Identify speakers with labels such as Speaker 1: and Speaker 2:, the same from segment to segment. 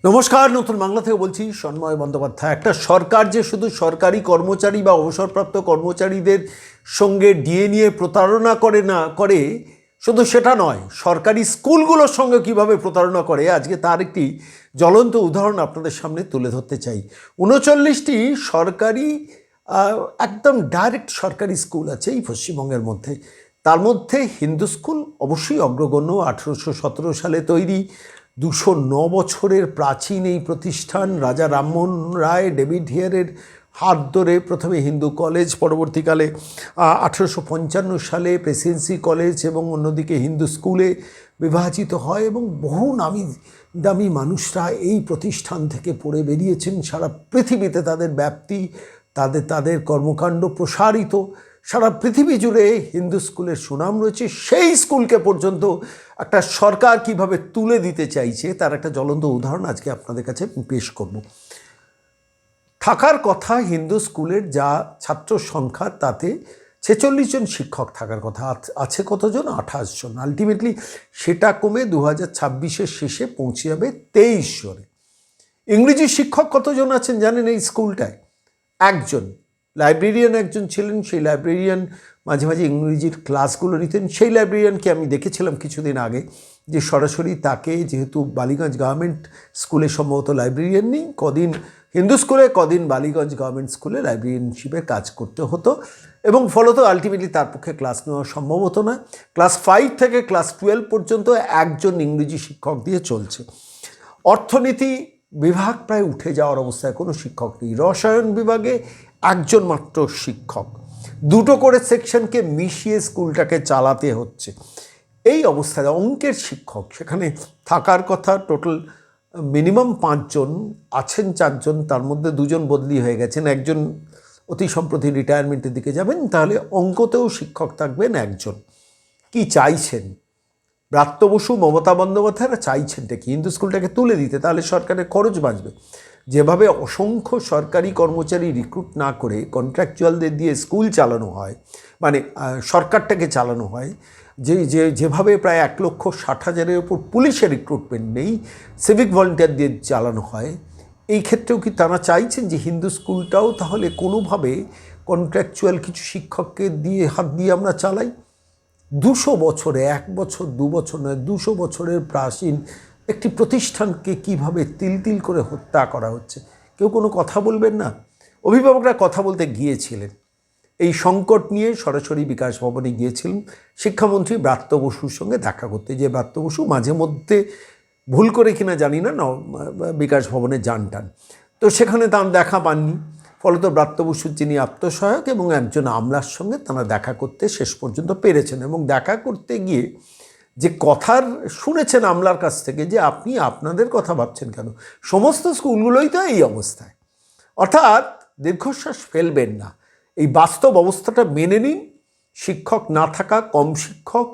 Speaker 1: নমস্কার, নতুন বাংলা থেকে বলছি সন্ময় বন্দ্যোপাধ্যায়। একটা সরকার যে শুধু সরকারি কর্মচারী বা অবসরপ্রাপ্ত কর্মচারীদের সঙ্গে ডিএ নিয়ে প্রতারণা করে শুধু সেটা নয়, সরকারি স্কুলগুলোর সঙ্গে কিভাবে প্রতারণা করে আজকে তার একটি জ্বলন্ত উদাহরণ আপনাদের সামনে তুলে ধরতে চাই। 39টি সরকারি একদম ডাইরেক্ট সরকারি স্কুল আছে এই পশ্চিমবঙ্গের মধ্যে। তার মধ্যে হিন্দু স্কুল অবশ্যই অগ্রগণ্য। 1817 সালে তৈরি, 209 বছরের প্রাচীন এই প্রতিষ্ঠান। রাজা রামমোহন রায় ডেভিড হিয়ারের হাত ধরে প্রথমে হিন্দু কলেজ, পরবর্তীকালে 1855 সালে প্রেসিডেন্সি কলেজ এবং অন্যদিকে হিন্দু স্কুলে বিভাজিত হয় এবং বহু নামি দামি মানুষরা এই প্রতিষ্ঠান থেকে পড়ে বেরিয়েছেন। সারা পৃথিবীতে তাদের ব্যাপ্তি, তাদের কর্মকাণ্ড প্রসারিত। সারা পৃথিবী জুড়ে হিন্দু স্কুলের সুনাম রয়েছে। সেই স্কুলকে পর্যন্ত একটা সরকার কিভাবে তুলে দিতে চাইছে তার একটা জ্বলন্ত উদাহরণ আজকে আপনাদের কাছে পেশ করব। থাকার কথা হিন্দু স্কুলের যা ছাত্র সংখ্যা তাতে 46 জন শিক্ষক থাকার কথা, আছে কতজন? 28 জন। আলটিমেটলি সেটা কমে 2026-এর শেষে পৌঁছে যাবে 23 জনে। ইংরেজি শিক্ষক কতজন আছেন জানেন এই স্কুলটায়? একজন। লাইব্রেরিয়ান একজন ছিলেন, সেই লাইব্রেরিয়ান মাঝে মাঝে ইংরেজির ক্লাসগুলো নিতেন। সেই লাইব্রেরিয়ানকে আমি দেখেছিলাম কিছুদিন আগে, যে সরাসরি তাকে, যেহেতু বালিগঞ্জ গভর্নমেন্ট স্কুলে সম্ভবত লাইব্রেরিয়ান নেই, কদিন হিন্দু স্কুলে কদিন বালিগঞ্জ গভর্নমেন্ট স্কুলে লাইব্রেরিয়ান হিসেবে কাজ করতে হতো এবং ফলত আলটিমেটলি তার পক্ষে ক্লাস নেওয়া সম্ভব হতো না। ক্লাস 5 থেকে ক্লাস 12 পর্যন্ত একজন ইংরেজি শিক্ষক দিয়ে চলছে। অর্থনীতি বিভাগ প্রায় উঠে যাওয়ার অবস্থায়, কোনো শিক্ষক নেই। রসায়ন বিভাগে একজন মাত্র শিক্ষক, 2টো করে সেকশনকে মিশিয়ে স্কুলটাকে চালাতে হচ্ছে। এই অবস্থায় অঙ্কের শিক্ষক সেখানে থাকার কথা টোটাল মিনিমাম 5 জন, আছেন 4 জন, তার মধ্যে 2 জন বদলি হয়ে গেছেন, একজন অতি সম্প্রতি রিটায়ারমেন্টের দিকে যাবেন। তাহলে অঙ্কতেও শিক্ষক থাকবেন একজন। কি চাইছেন ব্রাত্য বসু, মমতা বন্দ্যোপাধ্যায়রা? চাইছেনটা কি? হিন্দু স্কুলটাকে তুলে দিতে, তাহলে সরকারের খরচ বাঁচবে। যেভাবে অসংখ্য সরকারি কর্মচারী রিক্রুট না করে কন্ট্রাকচুয়ালদের দিয়ে স্কুল চালানো হয়, মানে সরকারটাকে চালানো হয়, যেভাবে প্রায় 1,60,000-এর ওপর পুলিশের রিক্রুটমেন্ট নেই, সিভিক ভলেন্টিয়ার দিয়ে চালানো হয়, এই ক্ষেত্রেও কি তারা চাইছেন যে হিন্দু স্কুলটাও তাহলে কোনোভাবে কন্ট্রাকচুয়াল কিছু শিক্ষককে দিয়ে হাত দিয়ে আমরা চালাই? 200 বছরে, 1 বছর 2 বছর নয়, 200 বছরের প্রাচীন একটি প্রতিষ্ঠানকে কিভাবে তিল করে হত্যা করা হচ্ছে? কেউ কোনো কথা বলবেন না? অভিভাবকরা কথা বলতে গিয়েছিলেন, এই সংকট নিয়ে সরাসরি বিকাশ ভবনে গিয়েছিলেন শিক্ষামন্ত্রী ব্রাত্য বসুর সঙ্গে দেখা করতে। যে ব্রাত্য বসু মাঝে মধ্যে ভুল করে কিনা জানি না বিকাশ ভবনে যানটান, তো সেখানে তার দেখা পাননি। ফলত ব্রাত্য বসুর যিনি আত্মসহায়ক এবং একজন আমলার সঙ্গে তারা দেখা করতে শেষ পর্যন্ত পেরেছেন এবং দেখা করতে গিয়ে যে কথার শুনেছেন আমলার কাছ থেকে, যে আপনি আপনাদের কথা ভাবছেন কেন, সমস্ত স্কুলগুলোই তো এই অবস্থায়। অর্থাৎ দীর্ঘশ্বাস ফেলবেন না, এই বাস্তব অবস্থাটা মেনে নিন। শিক্ষক না থাকা, কম শিক্ষক,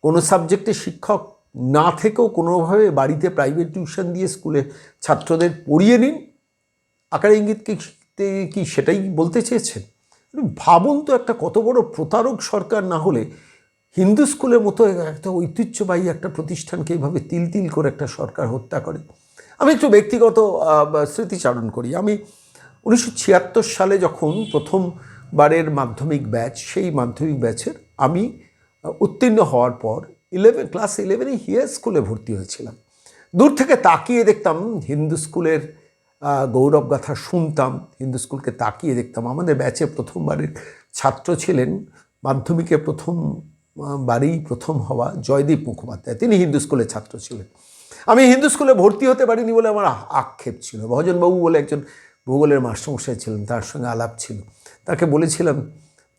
Speaker 1: কোনো সাবজেক্টে শিক্ষক না থেকেও কোনোভাবে বাড়িতে প্রাইভেট টিউশন দিয়ে স্কুলে ছাত্রদের পড়িয়ে নিন। আকার ইঙ্গিত কি সেটাই বলতে চেয়েছেন? ভাবুন তো, একটা কত বড় প্রতারক সরকার না হলে হিন্দু স্কুলের মতো একটা ঐতিহ্যবাহী একটা প্রতিষ্ঠানকে এইভাবে তিল করে একটা সরকার হত্যা করে। আমি একটু ব্যক্তিগত স্মৃতিচারণ করি। আমি 1976 সালে যখন প্রথমবারের মাধ্যমিক ব্যাচ, সেই মাধ্যমিক ব্যাচের আমি উত্তীর্ণ হওয়ার পর ক্লাস 11-এ হিয়ার স্কুলে ভর্তি হয়েছিলাম। দূর থেকে তাকিয়ে দেখতাম হিন্দু স্কুলের গৌরবগাথা, শুনতাম হিন্দু স্কুলকে তাকিয়ে দেখতাম। আমাদের ব্যাচে প্রথমবারের ছাত্র ছিলেন, মাধ্যমিকে বারেই প্রথম হওয়া জয়দীপ মুখোপাধ্যায়, তিনি হিন্দু স্কুলের ছাত্র ছিলেন। আমি হিন্দু স্কুলে ভর্তি হতে পারিনি বলে আমার আক্ষেপ ছিল। ভজনবাবু বলে একজন ভূগোলের মাস্টারমশাই ছিলেন, তার সঙ্গে আলাপ ছিল। তাকে বলেছিলাম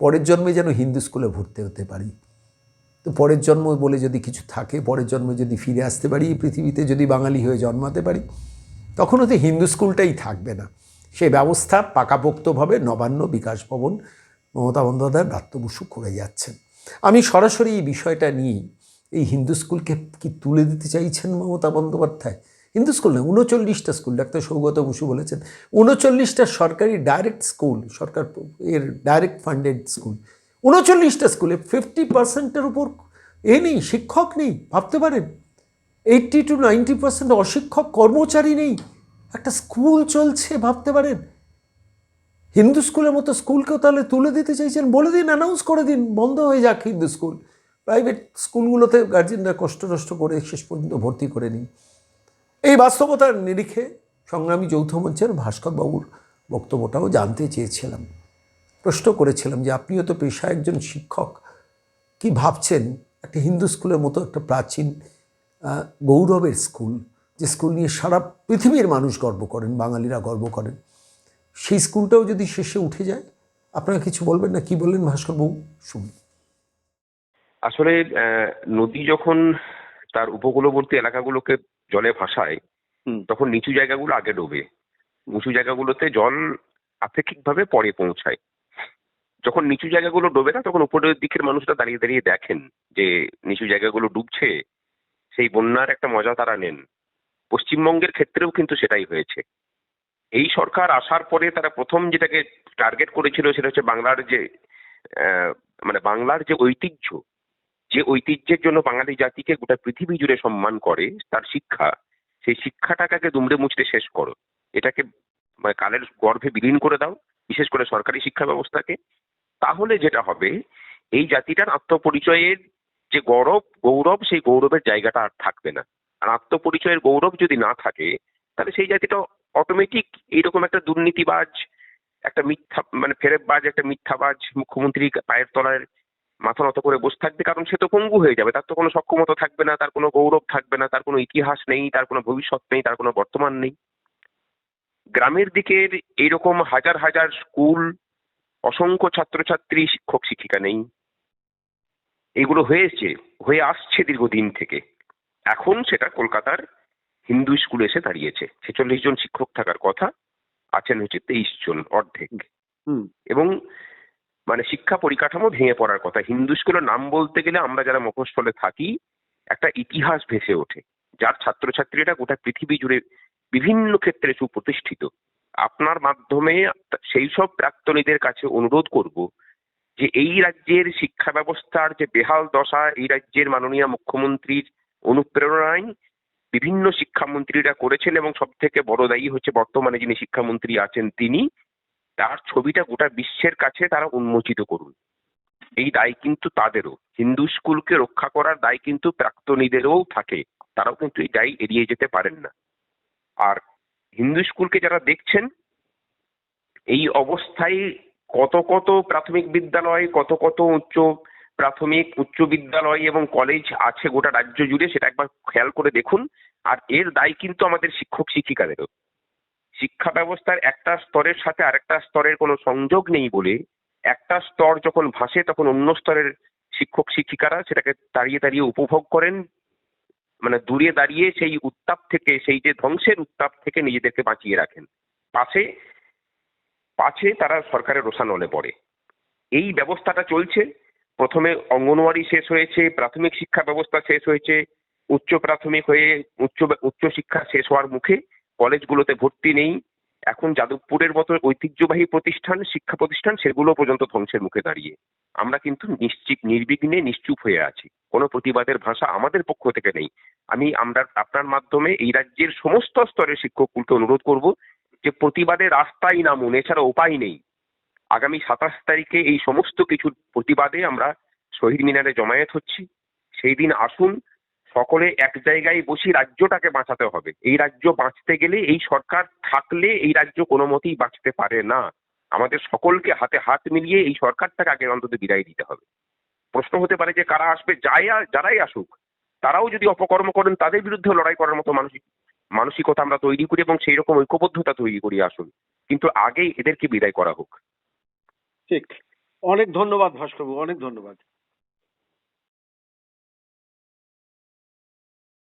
Speaker 1: পরের জন্মে যেন হিন্দু স্কুলে ভর্তি হতে পারি। তো পরের জন্ম বলে যদি কিছু থাকে, পরের জন্মে যদি ফিরে আসতে পারি, এই পৃথিবীতে যদি বাঙালি হয়ে জন্মাতে পারি, তখনও তো হিন্দু স্কুলটাই থাকবে না। সেই ব্যবস্থা পাকাপোক্তভাবে নবান্ন, বিকাশ ভবন, মমতা বন্দ্যোপাধ্যায়, ব্রাত্য বসু করে যাচ্ছেন। আমি সরাসরি এই বিষয়টা নিয়েই, এই হিন্দু স্কুলকে কি তুলে দিতে চাইছেন মমতা বন্দ্যোপাধ্যায়? হিন্দু স্কুল নয়, 39টা স্কুল, ডাক্তার সৌগত বসু বলেছেন 39টা সরকারি ডাইরেক্ট স্কুল, সরকার এর ডাইরেক্ট ফান্ডেড স্কুল, 39টা স্কুলে 50%-এর উপর নেই, শিক্ষক নেই। ভাবতে পারেন, 80-90% অশিক্ষক কর্মচারী নেই। একটা স্কুল চলছে, ভাবতে পারেন। হিন্দু স্কুলের মতো স্কুলকেও তাহলে তুলে দিতে চাইছেন? বলে দিন, অ্যানাউন্স করে দিন, বন্ধ হয়ে যাক হিন্দু স্কুল। প্রাইভেট স্কুলগুলোতে গার্জেনরা কষ্ট করে শেষ পর্যন্ত ভর্তি করে নিন। এই বাস্তবতার নিরিখে সংগ্রামী যৌথ মঞ্চের ভাস্করবাবুর বক্তব্যটাও জানতে চেয়েছিলাম। প্রশ্ন করেছিলাম যে আপনিও তো পেশায় একজন শিক্ষক, কি ভাবছেন একটা হিন্দু স্কুলের মতো একটা প্রাচীন গৌরবের স্কুল, যে স্কুল নিয়ে সারা পৃথিবীর মানুষ গর্ব করেন, বাঙালিরা গর্ব করেন, সেই স্কুলটাও যদি শেষে উঠে যায়, আপনারা কিছু বলবেন না? কি বললেন ভাস্করবাবু, শুনুন।
Speaker 2: আসলে নদী যখন তার উপকূলবর্তী এলাকাগুলোকে জলে ভাসায়, তখন নিচু জায়গাগুলো আগে ডোবে, উঁচু জায়গাগুলোতে জল আপেক্ষিকভাবে পরে পৌঁছায়। যখন নিচু জায়গাগুলো ডোবে না, তখন উপরের দিকের মানুষরা দাঁড়িয়ে দাঁড়িয়ে দেখেন যে নিচু জায়গাগুলো ডুবছে, সেই বন্যার একটা মজা তারা নেন। পশ্চিমবঙ্গের ক্ষেত্রেও কিন্তু সেটাই হয়েছে। এই সরকার আসার পরে তারা প্রথম যেটাকে টার্গেট করেছিল সেটা হচ্ছে বাংলার যে মানে বাংলার যে ঐতিহ্য, যে ঐতিহ্যের জন্য বাঙালি জাতিকে গোটা পৃথিবী জুড়ে সম্মান করে, তার শিক্ষা, সেই শিক্ষাটাকে দুমড়ে মুচড়ে শেষ করো। এটাকে মানে কালের গর্ভে বিলীন করে দাও, বিশেষ করে সরকারি শিক্ষা ব্যবস্থাকে। তাহলে যেটা হবে, এই জাতিটার আত্মপরিচয়ের যে গৌরব, সেই গৌরবের জায়গাটা আর থাকবে না। আর আত্মপরিচয়ের গৌরব যদি না থাকে, তাহলে সেই জাতিটা অটোমেটিক এইরকম একটা দুর্নীতিবাজ, একটা মিথ্যা মানে ফেরেববাজ, একটা মিথ্যাবাজ মুখ্যমন্ত্রী পায়ের তলায় মাথা নত করে বসে থাকবে। কারণ সে তো পঙ্গু হয়ে যাবে, তার তো কোনো সক্ষমতা থাকবে না, তার কোনো গৌরব থাকবে না, তার কোনো ইতিহাস নেই, তার কোনো ভবিষ্যৎ নেই, তার কোনো বর্তমান নেই। গ্রামের দিকের এইরকম হাজার হাজার স্কুল, অসংখ্য ছাত্রছাত্রী, শিক্ষক শিক্ষিকা নেই। এগুলো হয়ে আসছে দীর্ঘদিন থেকে। এখন সেটা কলকাতার হিন্দু স্কুলে এসে দাঁড়িয়েছে। 46 জন শিক্ষক থাকার কথা, আছেন হচ্ছে 23 জন, অর্ধেক। এবং মানে শিক্ষা পরিকাঠামো ভেঙে পড়ার কথা। হিন্দু স্কুলের নাম বলতে গেলে আমরা যারা মফস্বলে থাকি, একটা ইতিহাস ভেসে ওঠে, যার ছাত্রছাত্রীরা গোটা পৃথিবী জুড়ে বিভিন্ন ক্ষেত্রে সুপ্রতিষ্ঠিত। আপনার মাধ্যমে সেই সব প্রাক্তনীদের কাছে অনুরোধ করব যে এই রাজ্যের শিক্ষা ব্যবস্থার যে বেহাল দশা, এই রাজ্যের মাননীয় মুখ্যমন্ত্রীর অনুপ্রেরণায় বিভিন্ন শিক্ষামন্ত্রীরা করেছেন, এবং সব থেকে বড় দায়ী হচ্ছে বর্তমানে যিনি শিক্ষামন্ত্রী আছেন তিনি, তার ছবিটা গোটা বিশ্বের কাছে তারা উন্মোচিত করুন। এই দায় কিন্তু তাদেরও। হিন্দু স্কুলকে রক্ষা করার দায় কিন্তু প্রাক্তনীদেরও থাকে, তারাও কিন্তু এই দায় এড়িয়ে যেতে পারেন না। আর হিন্দু স্কুলকে যারা দেখছেন এই অবস্থায়, কত কত প্রাথমিক বিদ্যালয়, কত কত উচ্চ বিদ্যালয় এবং কলেজ আছে গোটা রাজ্য জুড়ে, সেটা একবার খেয়াল করে দেখুন। আর এর দায় কিন্তু আমাদের শিক্ষক শিক্ষিকাদেরও। শিক্ষা ব্যবস্থার একটা স্তরের সাথে আরেকটা স্তরের কোনো সংযোগ নেই বলে, একটা স্তর যখন ভাসে তখন অন্য স্তরের শিক্ষক শিক্ষিকারা সেটাকে দাঁড়িয়ে দাঁড়িয়ে উপভোগ করেন, মানে দূরে দাঁড়িয়ে সেই উত্তাপ থেকে, সেই যে ধ্বংসের উত্তাপ থেকে নিজেদেরকে বাঁচিয়ে রাখেন। পাছে তারা সরকারের রোষানলে পড়ে। এই ব্যবস্থাটা চলছে। প্রথমে অঙ্গনওয়াড়ি শেষ হয়েছে, প্রাথমিক শিক্ষা ব্যবস্থা শেষ হয়েছে, উচ্চ প্রাথমিক হয়ে উচ্চ শিক্ষা শেষ হওয়ার মুখে, কলেজগুলোতে ভর্তি নেই। এখন যাদবপুরের মতো ঐতিহ্যবাহী শিক্ষা প্রতিষ্ঠান সেগুলো পর্যন্ত ধ্বংসের মুখে দাঁড়িয়ে। আমরা কিন্তু নির্বিঘ্নে নিশ্চুপ হয়ে আছি। কোনো প্রতিবাদের ভাষা আমাদের পক্ষ থেকে নেই। আমরা আপনার মাধ্যমে এই রাজ্যের সমস্ত স্তরের শিক্ষকগুলোকে অনুরোধ করব যে প্রতিবাদের রাস্তায় নামুন, এছাড়া উপায় নেই। আগামী 27 তারিখে এই সমস্ত কিছুর প্রতিবাদে আমরা শহীদ মিনারে জমায়েত হচ্ছি। সেই দিন আসুন, সকলে এক জায়গায় বসি, রাজ্যটাকে বাঁচাতে হবে। এই রাজ্য বাঁচতে গেলে, এই সরকার থাকলে এই রাজ্য কোনো মতেই বাঁচতে পারে না। আমাদের সকলকে হাতে হাত মিলিয়ে এই সরকারটাকে আগে অন্তত বিদায় দিতে হবে। প্রশ্ন হতে পারে যে কারা আসবে, যারাই আসুক, তারাও যদি অপকর্ম করেন তাদের বিরুদ্ধে লড়াই করার মতো মানসিকতা আমরা তৈরি করি এবং সেই রকম ঐক্যবদ্ধতা তৈরি করি আসুন। কিন্তু আগে এদেরকে বিদায় করা হোক।
Speaker 3: ঠিক। অনেক ধন্যবাদ ভাস্করবাবু, অনেক ধন্যবাদ।